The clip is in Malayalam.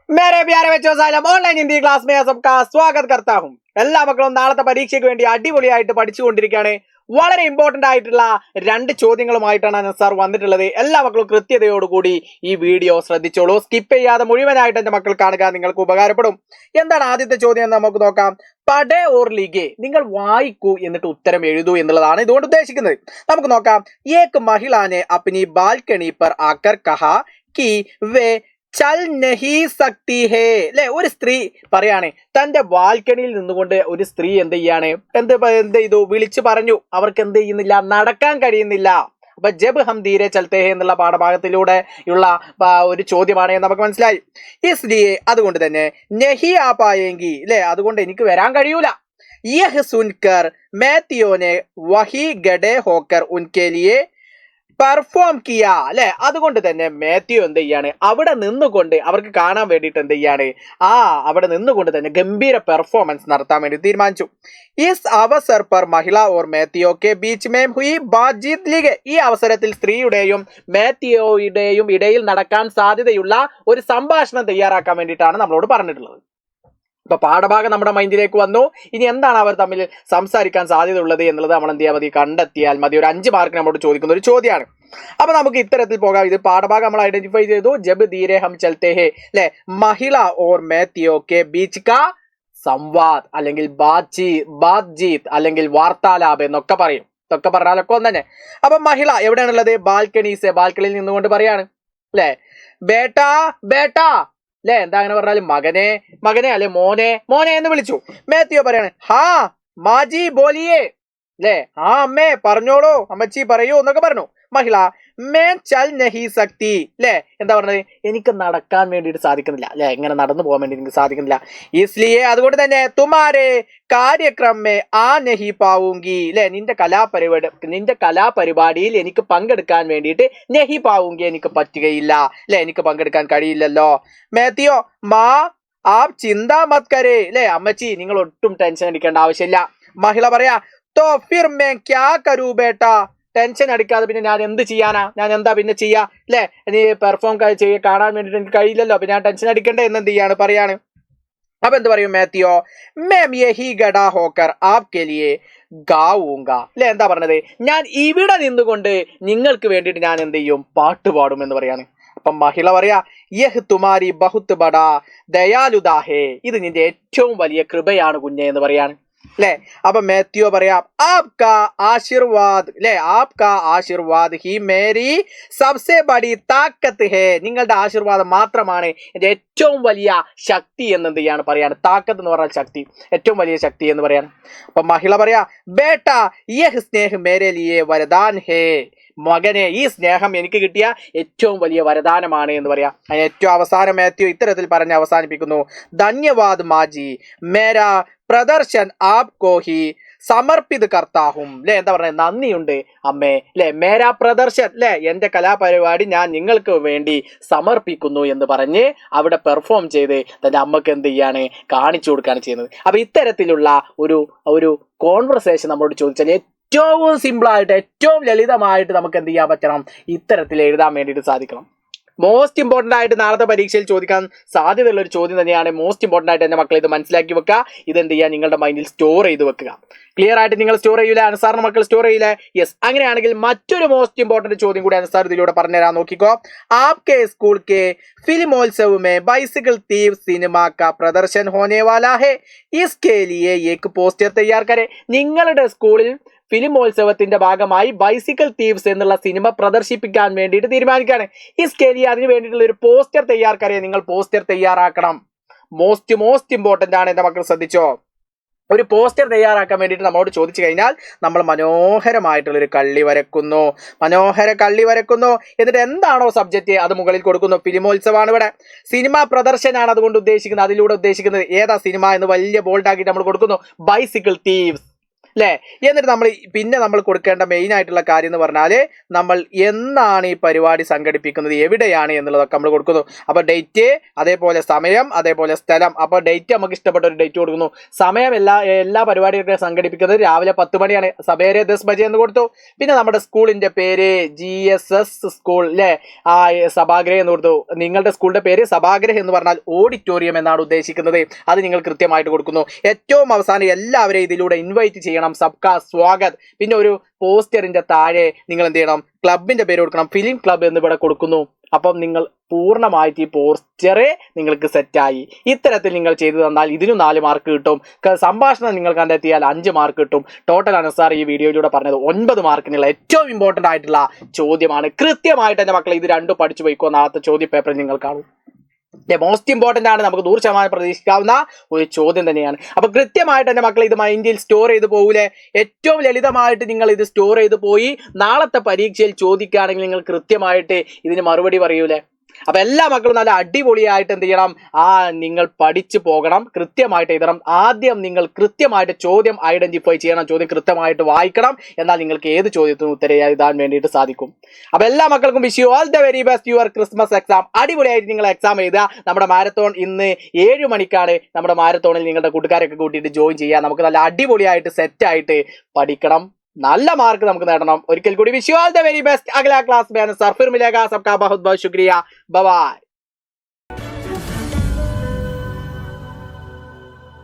मेरे प्यारे बच्चों सालम ഓൺലൈൻ ഹിന്ദി ക്ലാസ് में सबका स्वागत करता हूं. എല്ലാ മക്കളും നാളത്തെ പരീക്ഷയ്ക്ക് വേണ്ടി അടിപൊളിയായിട്ട് പഠിച്ചുകൊണ്ടിരിക്കുകയാണ്. വളരെ ഇമ്പോർട്ടന്റ് ആയിട്ടുള്ള രണ്ട് ചോദ്യങ്ങളുമായിട്ടാണ് അനസാർ വന്നിട്ടുള്ളത്. എല്ലാ മക്കളും കൃത്യതയോടുകൂടി ഈ വീഡിയോ ശ്രദ്ധിച്ചോളൂ. സ്കിപ്പ് ചെയ്യാതെ മുഴുവനായിട്ട് എന്റെ മക്കൾ കാണുക, നിങ്ങൾക്ക് ഉപകാരപ്പെടും. എന്താണ് ആദ്യത്തെ ചോദ്യം എന്ന് നമുക്ക് നോക്കാം. പടേ ഓർ ലിഖേ, നിങ്ങൾ വായിക്കൂ എന്നിട്ട് ഉത്തരം എഴുതൂ എന്നുള്ളതാണ് ഇതുകൊണ്ട് ഉദ്ദേശിക്കുന്നത്. നമുക്ക് നോക്കാം. ഏക് മഹിളാനെ അപ്നി ബാൽക്കണി പർ ആക്കർ കഹാ കി വേ ചൽ നഹി സക്തി ഹേ. അല്ലെ, ഒരു സ്ത്രീ പറയാണ് തന്റെ ബാൽക്കണിയിൽ നിന്നുകൊണ്ട് ഒരു സ്ത്രീ എന്ത് ചെയ്തു വിളിച്ചു പറഞ്ഞു അവർക്ക് എന്ത് ചെയ്യുന്നില്ല, നടക്കാൻ കഴിയുന്നില്ല. അപ്പൊ ജബ് ഹം ധീരെ ചൽത്തേ ഹേ എന്നുള്ള പാഠഭാഗത്തിലൂടെ ഉള്ള ഒരു ചോദ്യമാണ് നമുക്ക് മനസ്സിലായി. ഇസ്ലിയെ അതുകൊണ്ട് തന്നെ നഹി ആ പായെങ്കി, അല്ലെ, അതുകൊണ്ട് എനിക്ക് വരാൻ കഴിയൂല. യഹ് സുൻകർ മാത്യോനെ വഹി ഗഡേ ഹോക്കർ ഉൻകെ ലിയെ പെർഫോം കിയ. അല്ലെ, അതുകൊണ്ട് തന്നെ മാത്യു എന്ത് ചെയ്യാണ്, അവിടെ നിന്നുകൊണ്ട് അവർക്ക് കാണാൻ വേണ്ടിയിട്ട് എന്ത് ചെയ്യാണ്, അവിടെ നിന്നുകൊണ്ട് തന്നെ ഗംഭീര പെർഫോമൻസ് നടത്താൻ വേണ്ടി തീരുമാനിച്ചു. ഇസ് അവസർ പർ മഹിള ഓർ മാത്യോ കെ ബീച്ച് മേം ഹുയി ബാത്ചീത് ലിഖേ. ഈ അവസരത്തിൽ സ്ത്രീയുടെയും മാത്യോയുടെയും ഇടയിൽ നടക്കാൻ സാധ്യതയുള്ള ഒരു സംഭാഷണം തയ്യാറാക്കാൻ വേണ്ടിയിട്ടാണ് നമ്മളോട് പറഞ്ഞിട്ടുള്ളത്. ഇപ്പൊ പാഠഭാഗം നമ്മുടെ മൈൻഡിലേക്ക് വന്നു. ഇനി എന്താണ് അവർ തമ്മിൽ സംസാരിക്കാൻ സാധ്യത ഉള്ളത് എന്നുള്ളത് നമ്മൾ എന്ത് ചെയ്യാൻ മതി, കണ്ടെത്തിയാൽ മതി. ഒരു 5 മാർക്ക് നമ്മളോട് ചോദിക്കുന്ന ഒരു ചോദ്യമാണ്. അപ്പൊ നമുക്ക് ഇത്തരത്തിൽ പോകാം. ഇത് പാഠഭാഗം നമ്മൾ ഐഡന്റിഫൈ ചെയ്തു. ജബ് ധീരെ ഹം ചൽത്തേ ഹേ, അല്ലെ, മഹിള ഓർ മാത്യോ കെ ബീച്ച് കാ സംവാദ് അല്ലെങ്കിൽ ബാത്ചീത് അല്ലെങ്കിൽ വാർത്താലാപ് എന്നൊക്കെ പറയും. ഇതൊക്കെ പറഞ്ഞാലൊക്കെ ഒന്ന് തന്നെ. അപ്പൊ മഹിള എവിടെയാണുള്ളത്, ബാൽക്കണിയിൽ നിന്നുകൊണ്ട് പറയാണ്, അല്ലെ, ബേട്ടാ ബേട്ടാ, അല്ലെ, എന്താ അങ്ങനെ പറഞ്ഞാലും മകനെ അല്ലെ മോനെ എന്ന് വിളിച്ചു. മാത്യോ പറയാണ് ഹാ മാജി ബോലിയേ, അല്ലെ, അമ്മേ പറഞ്ഞോളൂ, അമ്മച്ചി പറയൂ എന്നൊക്കെ പറഞ്ഞു. മഹിള മേൻ ചൽ നഹി സക്തി, അല്ലെ, എന്താ പറഞ്ഞത്, എനിക്ക് നടക്കാൻ വേണ്ടിയിട്ട് സാധിക്കുന്നില്ല, അല്ലെ, എങ്ങനെ നടന്നു പോകാൻ വേണ്ടി എനിക്ക് സാധിക്കുന്നില്ല. ഇസ്ലിയെ അതുകൊണ്ട് തന്നെ തുമാരെ കാര്യക്രമേ ആ നഹി പാവുങ്കി, അല്ലെ, നിന്റെ കലാപരിപാടിയിൽ എനിക്ക് പങ്കെടുക്കാൻ വേണ്ടിയിട്ട് നഹി പാവുങ്കി, എനിക്ക് പറ്റുകയില്ല, അല്ലെ, എനിക്ക് പങ്കെടുക്കാൻ കഴിയില്ലല്ലോ. മാത്യോ മാ ആപ് ചിന്താ മത് കരേ, അല്ലെ, അമ്മച്ചി നിങ്ങൾ ഒട്ടും ടെൻഷൻ അടിക്കേണ്ട ആവശ്യമില്ല. മഹിള പറയാ തോ ഫിർ മേ ക്യാ കരൂ ബേട്ടാ, ടെൻഷൻ അടിക്കാതെ പിന്നെ ഞാൻ എന്ത് ചെയ്യാനാ, ഞാൻ എന്താ പിന്നെ ചെയ്യാ, അല്ലെ, നീ പെർഫോം കാണാൻ വേണ്ടിട്ട് എനിക്ക് കഴിയില്ലല്ലോ, പിന്നെ ഞാൻ ടെൻഷൻ അടിക്കണ്ടേ എന്ന് എന്ത് ചെയ്യാണ് പറയാണ്. അപ്പൊ എന്ത് പറയും മാത്യോ, മേം യഹി ഗഡാ ഹോക്കർ ആപ്കെ ലിയേ ഗാവൂങ്ക, അല്ലെ, എന്താ പറഞ്ഞത്, ഞാൻ ഇവിടെ നിന്നുകൊണ്ട് നിങ്ങൾക്ക് വേണ്ടിയിട്ട് ഞാൻ എന്ത് ചെയ്യും, പാട്ട് പാടും എന്ന് പറയാണ്. അപ്പൊ മഹിള പറയാ യഹ് തുമാരി ബഹുത്ത് ബഡാ ദയാലുദാ ഹേ, ഇത് നിന്റെ ഏറ്റവും വലിയ കൃപയാണ് കുഞ്ഞെ എന്ന് പറയാണ്. അല്ലെ, അപ്പൊ മാത്യോ പറയാം ആപ്കാ ആശീർവാദ്, അല്ലെ, ആപ്കാ Aashirvad he Mary Sabse buddy താക്കത്ത് ഹേ, നിങ്ങളുടെ ആശീർവാദം മാത്രമാണ് എന്റെ ഏറ്റവും വലിയ ശക്തി എന്ന് എന്ത് ചെയ്യാണ് പറയാണ്. താക്കത്ത് എന്ന് പറഞ്ഞാൽ ശക്തി, ഏറ്റവും വലിയ ശക്തി എന്ന് പറയാണ്. അപ്പൊ മഹിള പറയാ ബേട്ടാ യഹ് സ്നേഹ് മേരെ ലിയേ വരദാൻ ഹേ, മകനെ ഈ സ്നേഹം എനിക്ക് കിട്ടിയ ഏറ്റവും വലിയ വരദാനമാണ് എന്ന് പറയാം. അതിന് ഏറ്റവും അവസാനം മാത്യു ഇത്തരത്തിൽ പറഞ്ഞ് അവസാനിപ്പിക്കുന്നു. ധന്യവാദ് മാജി മേരാ പ്രദർശൻ ആപ്കോ ഹി സമർപ്പിത് കർത്താഹും, അല്ലെ, എന്താ പറയുക, നന്ദിയുണ്ട് അമ്മേ, അല്ലെ, മേരാ പ്രദർശൻ, അല്ലെ, എന്റെ കലാപരിപാടി ഞാൻ നിങ്ങൾക്ക് വേണ്ടി സമർപ്പിക്കുന്നു എന്ന് പറഞ്ഞ് അവിടെ പെർഫോം ചെയ്ത് തന്റെ അമ്മക്ക് എന്ത് ചെയ്യാണ്, കാണിച്ചു കൊടുക്കുകയാണ് ചെയ്യുന്നത്. അപ്പൊ ഇത്തരത്തിലുള്ള ഒരു കോൺവെർസേഷൻ നമ്മളോട് ചോദിച്ചാൽ ഏറ്റവും സിമ്പിളായിട്ട് ഏറ്റവും ലളിതമായിട്ട് നമുക്ക് എന്ത് ചെയ്യാൻ പറ്റണം, ഇത്തരത്തിൽ എഴുതാൻ വേണ്ടിയിട്ട് സാധിക്കണം. മോസ്റ്റ് ഇമ്പോർട്ടൻ്റ് ആയിട്ട് നാളത്തെ പരീക്ഷയിൽ ചോദിക്കാൻ സാധ്യതയുള്ള ഒരു ചോദ്യം തന്നെയാണ്. മോസ്റ്റ് ഇമ്പോർട്ടൻ്റ് ആയിട്ട് എൻ്റെ മക്കൾ ഇത് മനസ്സിലാക്കി വെക്കുക. ഇതെന്ത് ചെയ്യുക, നിങ്ങളുടെ മൈൻഡിൽ സ്റ്റോർ ചെയ്ത് വെക്കുക. ക്ലിയർ ആയിട്ട് നിങ്ങൾ സ്റ്റോർ ചെയ്യൂല, അൻസാറിന്റെ മക്കൾ സ്റ്റോർ ചെയ്യില്ലേ? യെസ്. അങ്ങനെയാണെങ്കിൽ മറ്റൊരു മോസ്റ്റ് ഇമ്പോർട്ടന്റ് ചോദ്യം കൂടി അൻസാർ ഇതിലൂടെ പറഞ്ഞുതരാൻ നോക്കിക്കോ. Aapke school K ഫിലിമോത്സവ് may bicycle തീവ് cinema കാ പ്രദർശൻ ഹോനെ വാലാ ഹേ, ഇസ്കെ ലിയേ ഏക് പോസ്റ്റർ തയ്യാർ കരേ. നിങ്ങളുടെ സ്കൂളിൽ ഫിലിമോത്സവത്തിന്റെ ഭാഗമായി ബൈസിക്കിൾ തീവ്സ് എന്നുള്ള സിനിമ പ്രദർശിപ്പിക്കാൻ വേണ്ടിയിട്ട് തീരുമാനിക്കുകയാണ്. ഈ സ്കേലിയ അതിന് വേണ്ടിയിട്ടുള്ള ഒരു പോസ്റ്റർ തയ്യാറാക്കറിയാം. നിങ്ങൾ പോസ്റ്റർ തയ്യാറാക്കണം. മോസ്റ്റ് ഇമ്പോർട്ടന്റ് ആണ്. എന്റെ മക്കൾ ശ്രദ്ധിച്ചോ, ഒരു പോസ്റ്റർ തയ്യാറാക്കാൻ വേണ്ടിയിട്ട് നമ്മളോട് ചോദിച്ചു കഴിഞ്ഞാൽ നമ്മൾ മനോഹരമായിട്ടുള്ളൊരു കള്ളി വരക്കുന്നു, എന്നിട്ട് എന്താണോ സബ്ജക്റ്റ് അത് മുകളിൽ കൊടുക്കുന്നു. ഫിലിമോത്സവമാണ് ഇവിടെ, സിനിമ പ്രദർശനാണ് അതുകൊണ്ട് ഉദ്ദേശിക്കുന്നത്. അതിലൂടെ ഉദ്ദേശിക്കുന്നത് ഏതാ സിനിമ എന്ന് വലിയ ബോൾഡ് ആക്കിയിട്ട് നമ്മൾ കൊടുക്കുന്നു, ബൈസിക്കിൾ തീവ്സ്. അല്ലേ? എന്നിട്ട് നമ്മൾ കൊടുക്കേണ്ട മെയിൻ ആയിട്ടുള്ള കാര്യം എന്ന് പറഞ്ഞാൽ നമ്മൾ എന്നാണ് ഈ പരിപാടി സംഘടിപ്പിക്കുന്നത്, എവിടെയാണ് എന്നുള്ളതൊക്കെ നമ്മൾ കൊടുക്കുന്നു. അപ്പോൾ ഡേറ്റ്, അതേപോലെ സമയം, അതേപോലെ സ്ഥലം. അപ്പോൾ ഡേറ്റ് നമുക്ക് ഇഷ്ടപ്പെട്ട ഒരു ഡേറ്റ് കൊടുക്കുന്നു. സമയം എല്ലാ പരിപാടിയൊക്കെ സംഘടിപ്പിക്കുന്നത് രാവിലെ 10 മണിയാണ്. സവേരെ 10 ബജെ എന്ന് കൊടുത്തു. പിന്നെ നമ്മുടെ സ്കൂളിന്റെ പേര് GSS സ്കൂൾ അല്ലേ, സഭാഗ്രഹം എന്ന് കൊടുത്തു. നിങ്ങളുടെ സ്കൂളിന്റെ പേര് സഭാഗ്രഹം എന്ന് പറഞ്ഞാൽ ഓഡിറ്റോറിയം എന്നാണ് ഉദ്ദേശിക്കുന്നത്. അത് നിങ്ങൾ കൃത്യമായിട്ട് കൊടുക്കുന്നു. ഏറ്റവും അവസാനം എല്ലാവരെയും ഇതിലൂടെ ഇൻവൈറ്റ് ചെയ്യണം, സബ്കാ സ്വാഗത്. പിന്നെ ഒരു പോസ്റ്ററിന്റെ താഴെ നിങ്ങൾ എന്ത് ചെയ്യണം, ക്ലബിന്റെ പേര് കൊടുക്കണം, ഫിലിം ക്ലബ് എന്നിവിടെ കൊടുക്കുന്നു. അപ്പം നിങ്ങൾ പൂർണ്ണമായിട്ട് ഈ പോസ്റ്ററെ നിങ്ങൾക്ക് സെറ്റായി. ഇത്തരത്തിൽ നിങ്ങൾ ചെയ്തു തന്നാൽ ഇതിന് 4 മാർക്ക് കിട്ടും. സംഭാഷണം നിങ്ങൾ കണ്ടെത്തിയാൽ 5 മാർക്ക് കിട്ടും. ടോട്ടൽ ആണ് സാർ ഈ വീഡിയോയിലൂടെ പറഞ്ഞത് 9 മാർക്കിനുള്ള ഏറ്റവും ഇമ്പോർട്ടന്റ് ആയിട്ടുള്ള ചോദ്യമാണ്. കൃത്യമായിട്ട് എൻ്റെ മക്കളെ ഇത് രണ്ടും പഠിച്ചു പോയിക്കോ. നാളത്തെ ചോദ്യ പേപ്പറിൽ നിങ്ങൾ കാണും. മോസ്റ്റ് ഇമ്പോർട്ടന്റ് ആണ്, നമുക്ക് 100% പ്രതീക്ഷിക്കാവുന്ന ഒരു ചോദ്യം തന്നെയാണ്. അപ്പൊ കൃത്യമായിട്ട് എൻ്റെ മക്കൾ ഇത് മൈൻഡിൽ സ്റ്റോർ ചെയ്ത് പോകൂലേ? ഏറ്റവും ലളിതമായിട്ട് നിങ്ങൾ ഇത് സ്റ്റോർ ചെയ്ത് പോയി നാളത്തെ പരീക്ഷയിൽ ചോദിക്കുകയാണെങ്കിൽ നിങ്ങൾ കൃത്യമായിട്ട് ഇതിന് മറുപടി പറയൂലേ? അപ്പൊ എല്ലാ മക്കളും നല്ല അടിപൊളിയായിട്ട് എന്ത് ചെയ്യണം, നിങ്ങൾ പഠിച്ചു പോകണം, കൃത്യമായിട്ട് എഴുതണം. ആദ്യം നിങ്ങൾ കൃത്യമായിട്ട് ചോദ്യം ഐഡന്റിഫൈ ചെയ്യണം, ചോദ്യം കൃത്യമായിട്ട് വായിക്കണം. എന്നാൽ നിങ്ങൾക്ക് ഏത് ചോദ്യത്തിനും ഉത്തരം എഴുതാൻ വേണ്ടിയിട്ട് സാധിക്കും. അപ്പൊ എല്ലാ മക്കൾക്കും wish you all the very best your Christmas exam. അടിപൊളിയായിട്ട് നിങ്ങൾ എക്സാം എഴുതുക. നമ്മുടെ മാരത്തോൺ ഇന്ന് 7 മണിക്കാണ്. നമ്മുടെ മാരത്തോണിൽ നിങ്ങളുടെ കൂട്ടുകാരൊക്കെ കൂട്ടിയിട്ട് ജോയിൻ ചെയ്യുക. നമുക്ക് നല്ല അടിപൊളിയായിട്ട് സെറ്റായിട്ട് പഠിക്കണം, നല്ല മാർക്ക് നമുക്ക് നേടണം. ഒരിക്കൽ കൂടി wish you all the very best. अगला क्लास में सर फिर मिलेगा. सबका बहुत बहुत शुक्रिया. Bye bye.